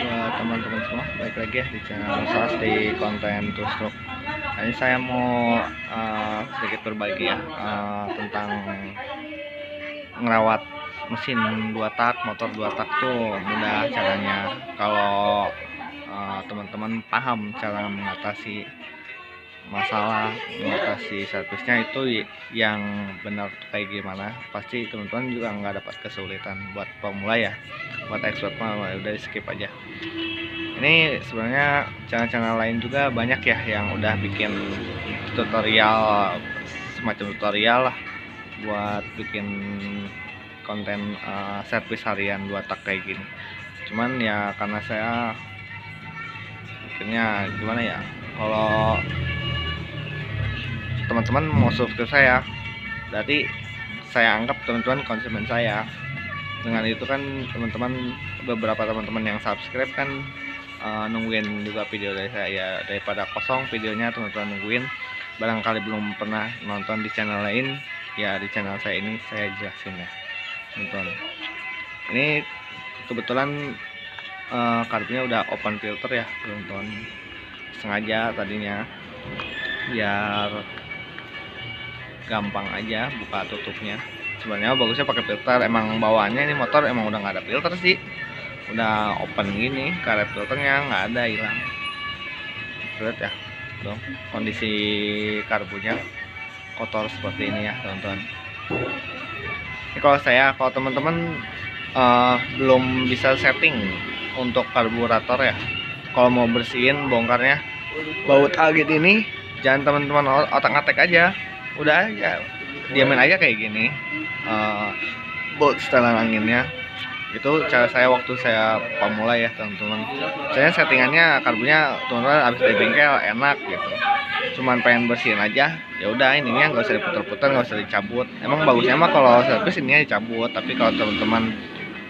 buat teman-teman semua, balik lagi ya di channel SAS di konten Two Stroke. Nah, ini saya mau sedikit berbagi ya tentang ngerawat mesin 2 tak, motor 2 tak tuh mudah caranya. Kalau teman-teman paham cara mengatasi masalah, mengatasi servisnya itu yang benar kayak gimana, pasti teman-teman juga nggak dapat kesulitan. Buat pemula ya, buat expert mah udah di skip aja. Ini sebenarnya channel-channel lain juga banyak ya yang udah bikin tutorial, semacam tutorial lah buat bikin konten servis harian 2 tak kayak gini. Cuman ya karena saya akhirnya gimana ya, kalau teman-teman mau subscribe saya, berarti saya anggap teman-teman konsumen saya. Dengan itu kan beberapa teman-teman yang subscribe kan nungguin juga video dari saya ya, daripada kosong videonya teman-teman nungguin. Barangkali belum pernah nonton di channel lain ya, di channel saya ini saya jelasin ya teman-teman. Ini kebetulan karbunya udah open filter ya teman-teman, sengaja tadinya biar gampang aja buka tutupnya. Sebenarnya bagusnya pakai filter, emang bawaannya ini motor emang udah nggak ada filter sih, udah open gini, karet filternya nggak ada, hilang. Lihat ya tuh kondisi karbunya kotor seperti ini ya teman-teman. Ini kalau teman-teman belum bisa setting untuk karburator ya, kalau mau bersihin bongkarnya baut agit ini, jangan teman-teman otak-atik aja, udah aja diamin aja kayak gini. Baut setelan anginnya itu cara saya waktu saya pemula ya teman-teman. Saya settingannya karbunya teman-teman habis dari bengkel enak gitu, cuman pengen bersihin aja ya udah, ininya nggak usah diputar-putar, nggak usah dicabut. Emang bagusnya mah kalau servis ininya dicabut, tapi kalau teman-teman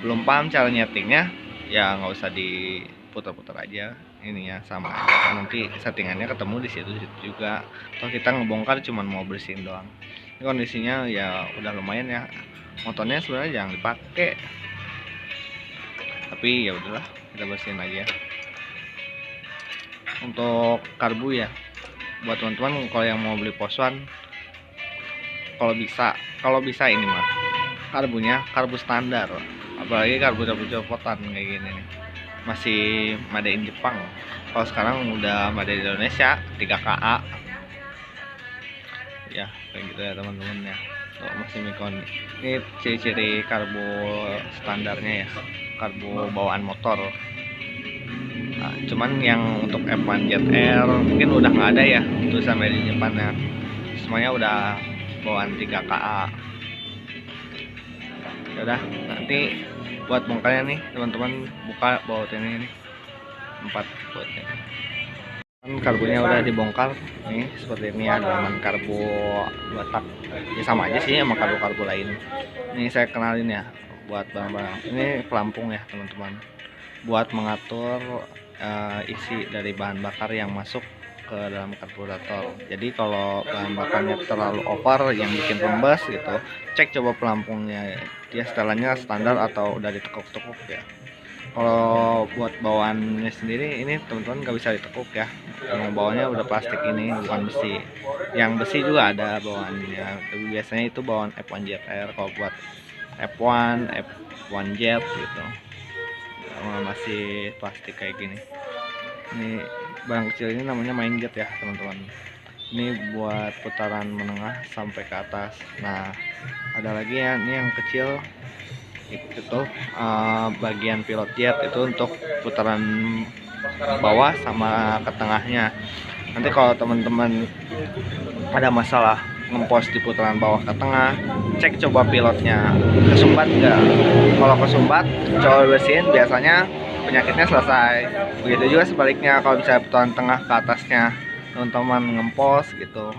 belum paham cara nyetingnya ya nggak usah diputar-putar aja, ininya sama aja, nanti settingannya ketemu di situ juga. Kalau kita ngebongkar cuman mau bersihin doang. Ini kondisinya ya udah lumayan ya, motornya sebenarnya jangan dipakai, tapi ya udahlah kita bersihin aja. Untuk karbu ya, buat teman-teman kalau yang mau beli poson, kalau bisa ini mah karbunya karbu standar, apalagi karbu copotan kayak gini nih, masih made in Jepang. Kalau sekarang udah made in Indonesia 3KA ya, kayak gitu ya teman-teman ya. Tuh, masih Mikon. Ini ciri-ciri karbu standarnya ya, karbu bawaan motor. Nah, cuman yang untuk F1 ZR mungkin udah nggak ada ya tulisan made in Jepang ya, semuanya udah bawaan 3KA. Ya udah, nanti buat bongkarnya nih teman-teman, buka baut ini nih 4 bautnya. Karbunya udah dibongkar nih seperti ini ya, dalaman karbu 2 tak ya, sama aja sih sama karbu lain. Ini saya kenalin ya buat barang-barang, ini pelampung ya teman-teman, buat mengatur isi dari bahan bakar yang masuk ke dalam karburator. Jadi kalau bahan bakarnya terlalu over yang bikin rembes gitu, cek coba pelampungnya, dia setelannya standar atau udah ditekuk-tekuk ya. Kalau buat bawaannya sendiri ini teman-teman nggak bisa ditekuk ya, karena bawaannya udah plastik, ini bukan besi. Yang besi juga ada bawaannya, tapi biasanya itu bawaan F1 ZR. Kalau buat F1 F1Z gitu masih plastik kayak gini. Ini barang kecil ini namanya main jet ya teman-teman, ini buat putaran menengah sampai ke atas. Nah ada lagi ya, ini yang kecil itu bagian pilot jet, itu untuk putaran bawah sama ke tengahnya. Nanti kalau teman-teman ada masalah ngempos di putaran bawah ke tengah, cek coba pilotnya kesumbat enggak. Kalau kesumbat coba bersihin, biasanya penyakitnya selesai. Begitu juga sebaliknya, kalau bisa putaran tengah ke atasnya teman-teman ngempos gitu,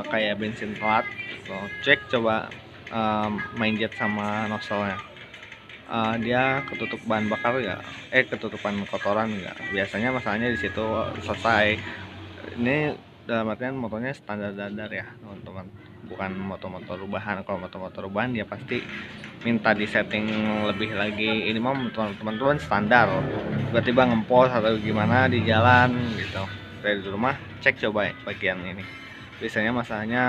kayak bensin telat gitu, cek coba main jet sama nozzle-nya, dia ketutup bahan bakar ya, ketutupan kotoran enggak. Biasanya masalahnya di situ selesai. Ini dalam artian motornya standar dadar ya teman-teman, bukan motor-motor rubahan. Kalau motor-motor rubahan dia pasti minta di setting lebih lagi. Ini mah teman-teman standar, tiba-tiba ngempos atau gimana di jalan gitu. Dari rumah cek coba bagian ini, biasanya masalahnya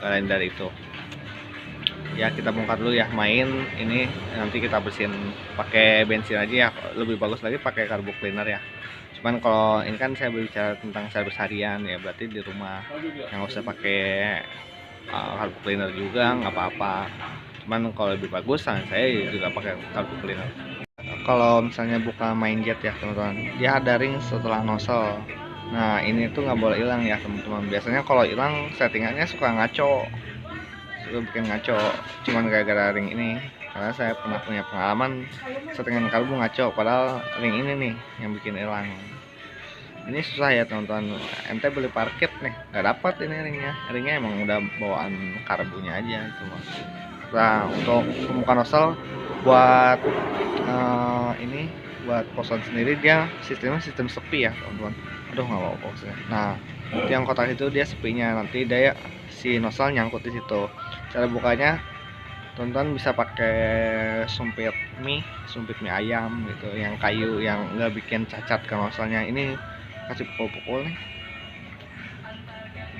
lain dari itu. Ya kita bongkar dulu ya, main ini nanti kita bersihin pakai bensin aja ya, lebih bagus lagi pakai carbo cleaner ya. Cuman kalau ini kan saya berbicara tentang servis harian ya, berarti di rumah yang nggak usah pakai carbo cleaner juga nggak apa-apa. Cuman kalau lebih bagus saya juga pakai carbo cleaner. Kalau misalnya buka main jet ya teman-teman, dia ada ring setelah nozzle. Nah ini tuh nggak boleh hilang ya teman-teman. Biasanya kalau hilang settingannya suka ngaco, bikin ngaco, cuman gara-gara ring ini. Karena saya pernah punya pengalaman settingan karbu ngaco, padahal ring ini nih yang bikin hilang. Ini susah ya teman-teman, ente beli parkit nih nggak dapat ini ringnya emang udah bawaan karbunya aja itu. Nah untuk pembuka nozzle buat ini buat poson sendiri, dia sistemnya sistem sepi ya teman-teman. Aduh nggak mau fokusnya. Nah yang kotak itu dia sepinya, nanti dia si nozzle nyangkut di situ. Cara bukanya teman-teman bisa pakai sumpit mie ayam gitu, yang kayu yang nggak bikin cacat ke nozzle-nya. Ini kasih pukul-pukul nih,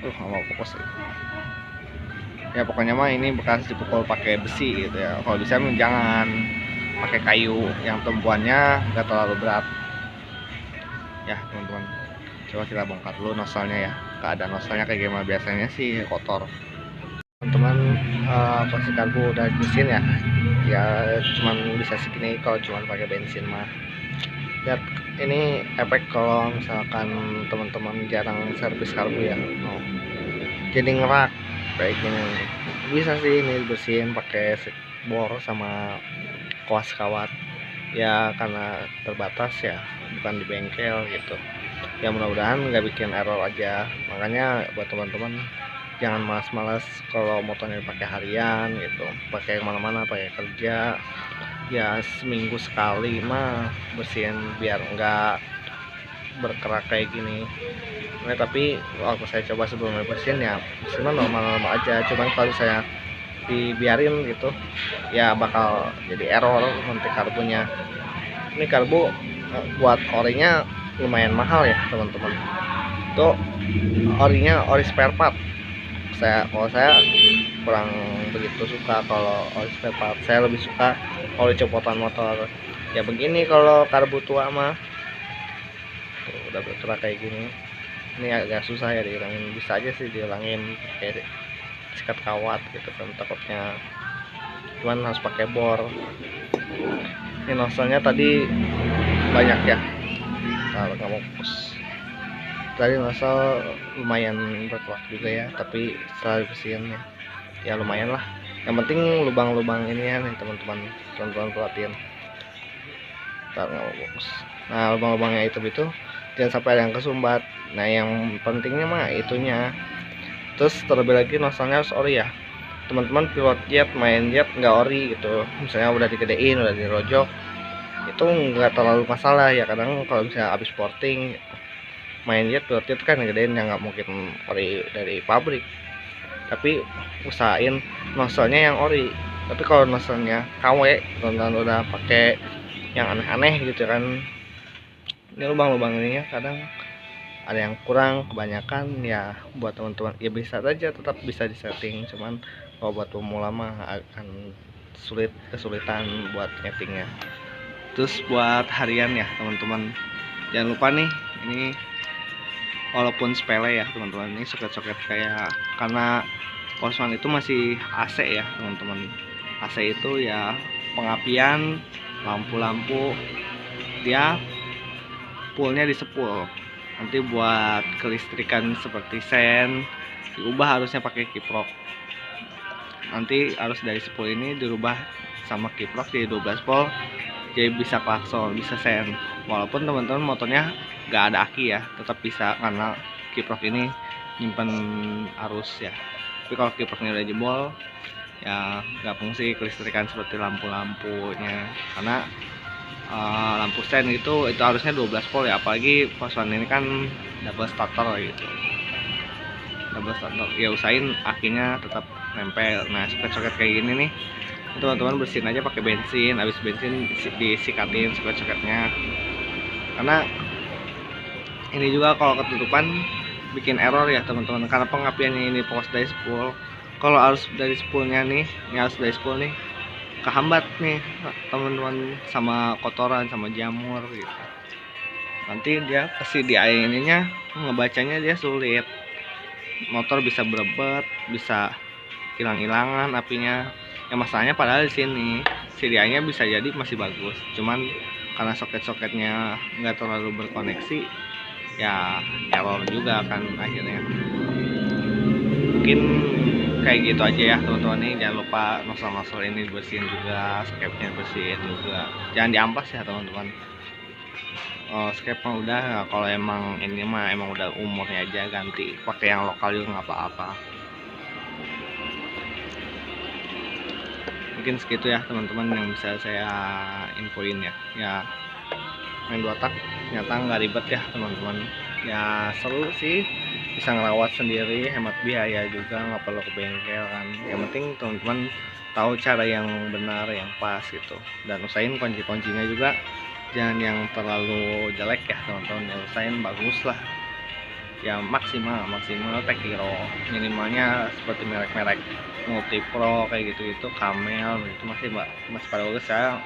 nggak mau fokus ya. Pokoknya mah ini bekas dipukul pakai besi gitu ya. Kalau bisa jangan pakai kayu yang tumpuannya nggak terlalu berat ya teman-teman. Coba kita bongkar dulu nozzle-nya ya, keadaan nozzle-nya kayak gimana. Biasanya sih kotor teman-teman. Posisi karbu udah mesin ya cuman bisa segini kalau cuman pakai bensin mah. Lihat ini efek kalau misalkan teman-teman jarang servis karbu ya, jadi ngerak kayak gini. Bisa sih ini dibersihin pakai bor sama kuas kawat ya, karena terbatas ya, bukan di bengkel gitu ya. Mudah-mudahan nggak bikin error aja. Makanya buat teman-teman jangan malas-malas kalau motornya dipakai harian gitu, pakai kemana-mana, pakai kerja ya, seminggu sekali mah bersihin biar enggak berkerak kayak gini. Nah, tapi waktu saya coba sebelum bersihin ya mesinnya normal-normal aja. Cuman kalau saya dibiarin gitu ya bakal jadi error nanti karbunya. Ini karbu buat orinya lumayan mahal ya teman-teman. Tuh orinya ori spare part. Kalau saya kurang begitu suka kalau ori spare part. Saya lebih suka ori copotan motor ya. Begini kalau karbu tua mah tuh, udah berkerak kayak gini. Ini agak susah ya dihilangin. Bisa aja sih dihilangin pakai sikat kawat gitu kan, takutnya cuman harus pakai bor. Ini nozzle-nya tadi banyak ya, kalau nggak mau fokus. Tadi nozzle lumayan berkerak juga ya, tapi setelah dibersihin ya lumayan lah. Yang penting lubang-lubang ini ya nih teman-teman perhatiin. Ntar nggak mau fokus. Nah lubang-lubangnya itu jangan sampai ada yang kesumbat. Nah yang pentingnya mah itunya. Terus terlebih lagi nozzle-nya harus ori ya teman-teman. Pilot jet, main jet nggak ori gitu, misalnya udah digedein, udah dirojok, itu nggak terlalu masalah ya. Kadang kalau misalnya habis porting main jet, pilot jet kan gedein ya, nggak mungkin ori dari pabrik. Tapi usahain nozzle-nya yang ori. Tapi kalau nozzle-nya KW teman-teman udah pakai yang aneh-aneh gitu kan, ini lubang-lubang ininya kadang ada yang kurang, kebanyakan ya. Buat teman-teman ya bisa saja, tetap bisa disetting. Cuman kalau buat pemula mah akan kesulitan buat nyetingnya. Terus buat harian ya teman-teman, jangan lupa nih, ini walaupun sepele ya teman-teman, ini soket-soket kayak, karena Posman itu masih AC ya teman-teman. AC itu ya pengapian, lampu-lampu dia poolnya disepul. Nanti buat kelistrikan seperti sen diubah harusnya pakai kiprok. Nanti harus dari 10 ini dirubah sama kiprok jadi 12 volt, jadi bisa klakson, bisa sen. Walaupun teman-teman motornya nggak ada aki ya, tetap bisa karena kiprok ini nyimpen arus ya. Tapi kalau kiproknya udah jebol ya nggak fungsi kelistrikan seperti lampu-lampunya, karena lampu sen itu harusnya 12 volt ya, apalagi Posman ini kan double starter gitu. ya usahain akinya tetap nempel. Nah soket-soket kayak gini nih teman-teman bersihin aja pakai bensin, habis bensin disikatin soket-soketnya, karena ini juga kalau ketutupan bikin error ya teman-teman, karena pengapiannya ini polos dari spool. Kalau arus dari spoolnya nih, ini arus dari spool nih kehambat nih teman-teman sama kotoran sama jamur gitu, nanti dia kasih di air ininya ngebacanya dia sulit, motor bisa berebet, bisa hilang-hilangan apinya. Ya masalahnya padahal di sini CDI-nya bisa jadi masih bagus, cuman karena soket-soketnya nggak terlalu berkoneksi ya error juga kan akhirnya. Mungkin kayak gitu aja ya teman-teman nih, jangan lupa nosel-nosel ini bersihin juga, skepnya bersihin juga, jangan diampas ya teman-teman. Skep mah udah, kalau emang ini mah emang udah umurnya aja, ganti pakai yang lokal juga nggak apa-apa. Mungkin segitu ya teman-teman yang bisa saya infoin ya main 2 tak ternyata nggak ribet ya teman-teman, ya seru sih, bisa ngerawat sendiri, hemat biaya juga, nggak perlu ke bengkel kan. Yang penting teman-teman tahu cara yang benar yang pas gitu, dan usahain kunci-kuncinya juga jangan yang terlalu jelek ya teman-teman, ya usahain bagus lah, ya maksimal Tech Hero, minimalnya seperti merek-merek Multipro kayak gitu Camel itu masih pada bagus. Saya